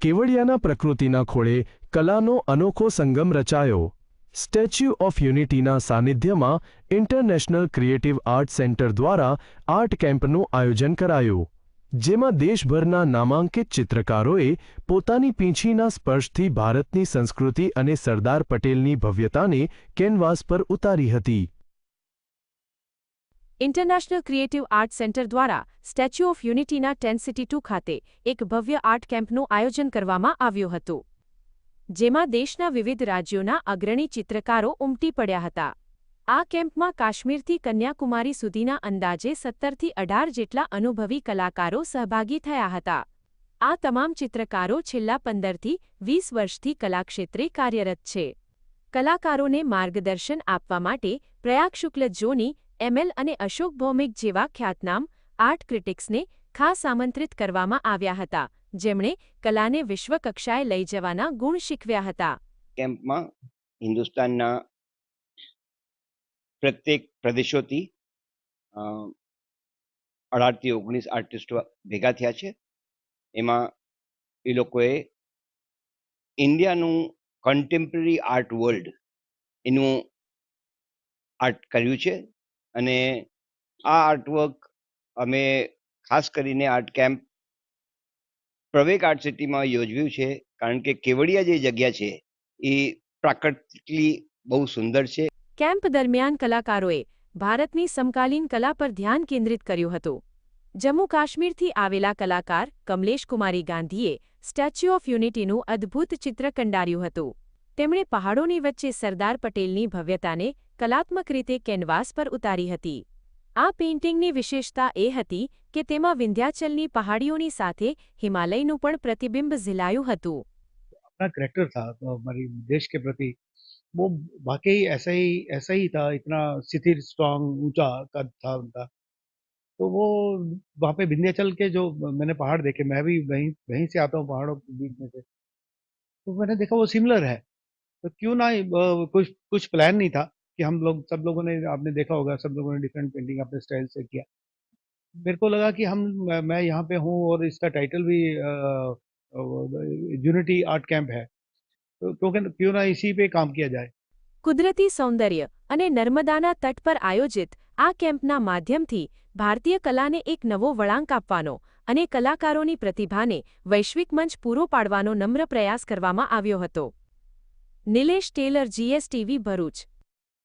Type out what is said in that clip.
કેવડિયાના પ્રકૃતિના ખોળે કલાનો અનોખો સંગમ રચાયો. સ્ટેચ્યુ ઓફ યુનિટીના સાનિધ્યમાં ઇન્ટરનેશનલ ક્રિએટિવ આર્ટ સેન્ટર દ્વારા આર્ટ કેમ્પનું આયોજન કરાયું, જેમાં દેશભરના નામાંકિત ચિત્રકારોએ પોતાની પીંછીના સ્પર્શથી ભારતની સંસ્કૃતિ અને સરદાર પટેલની ભવ્યતાને કેનવાસ પર ઉતારી હતી. ઇન્ટરનેશનલ ક્રિએટિવ આર્ટ સેન્ટર દ્વારા સ્ટેચ્યુ ઓફ યુનિટીના 1062 ખાતે એક ભવ્ય આર્ટ કેમ્પનું આયોજન કરવામાં આવ્યું હતું, જેમાં દેશના વિવિધ રાજ્યોના અગ્રણી ચિત્રકારો ઉમટી પડ્યા હતા. આ કેમ્પમાં કાશ્મીરથી કન્યાકુમારી સુધીના અંદાજે 17થી 18 જેટલા અનુભવી કલાકારો સહભાગી થયા હતા. આ તમામ ચિત્રકારો છેલ્લા 15થી 20 વર્ષથી કલાક્ષેત્રે કાર્યરત છે. કલાકારોને માર્ગદર્શન આપવા માટે પ્રયાગ શુક્લ જોની, એમએલ અને અશોક ભૌમિક જેવા ખ્યાતનામ આર્ટ ક્રિટિક્સને ખાસ આમંત્રિત કરવામાં આવ્યા હતા, જેમણે કલાને વિશ્વકક્ષાએ લઈ જવાના ગુણ શીખવ્યા હતા. કેમ્પમાં હિન્દુસ્તાનના પ્રત્યેક પ્રદેશોથી 18 થી 19 આર્ટિસ્ટો ભેગા થયા છે. એમાં એ લોકોએ ઇન્ડિયાનું કન્ટેમ્પરરી આર્ટ વર્લ્ડ એનું આર્ટ કર્યું છે અને આ આર્ટવર્ક અમે ખાસ કરીને આર્ટ કેમ્પ પ્રવેગ આર્ટ સિટીમાં યોજવ્યું છે, કારણ કે કેવડિયા જે જગ્યા છે એ પ્રાકૃતિકલી બહુ સુંદર છે. કેમ્પ દરમિયાન કલાકારોએ ભારતની સમકાલીન કલા પર ધ્યાન કેન્દ્રિત કર્યું હતું. જમ્મુ કાશ્મીરથી આવેલા કલાકાર કમલેશ કુમારી ગાંધીએ સ્ટેચ્યુ ઓફ યુનિટીનું અદ્ભુત ચિત્ર કંડાર્યું હતું. તેમણે પહાડોની વચ્ચે સરદાર પટેલની ભવ્યતાને કલાત્મક રીતે કેનવાસ પર ઉતારી હતી. આ પેઇન્ટિંગની વિશેષતા એ હતી કે તેમાં વિંધ્યાચલની પહાડીઓની સાથે હિમાલયનું પણ પ્રતિબિંબ ઝીલાયું હતું. अपना करेक्टर था तो हमारी देश के प्रति वो वाकई ऐसा ही था, इतना स्थिर स्ट्रांग ऊंचा कद था उनका. तो वो वहाँ पे विंध्याचल के जो मैंने पहाड़ देखे, मैं भी वहीं से आता हूँ, पहाड़ों के बीच में से, तो मैंने देखा वो सिमिलर है. तो क्यों ना कुछ प्लान नहीं था कि हम लोग सब लोगों ने, आपने देखा होगा सब लोगों ने डिफरेंट पेंटिंग अपने स्टाइल से किया. मेरे को लगा कि मैं यहाँ पे हूँ और इसका टाइटल भी यूनिटी आर्ट कैंप है, तो क्यों ना इसी पे काम किया जाए. કુદરતી સૌંદર્ય અને નર્મદાના તટ પર આયોજિત આ કેમ્પના માધ્યમથી ભારતીય કલાને એક નવો વળાંક આપવાનો અને કલાકારોની પ્રતિભાને વૈશ્વિક મંચ પૂરો પાડવાનો નમ્ર પ્રયાસ કરવામાં આવ્યો હતો. નિલેશ ટેલર, GSTV, ભરૂચ.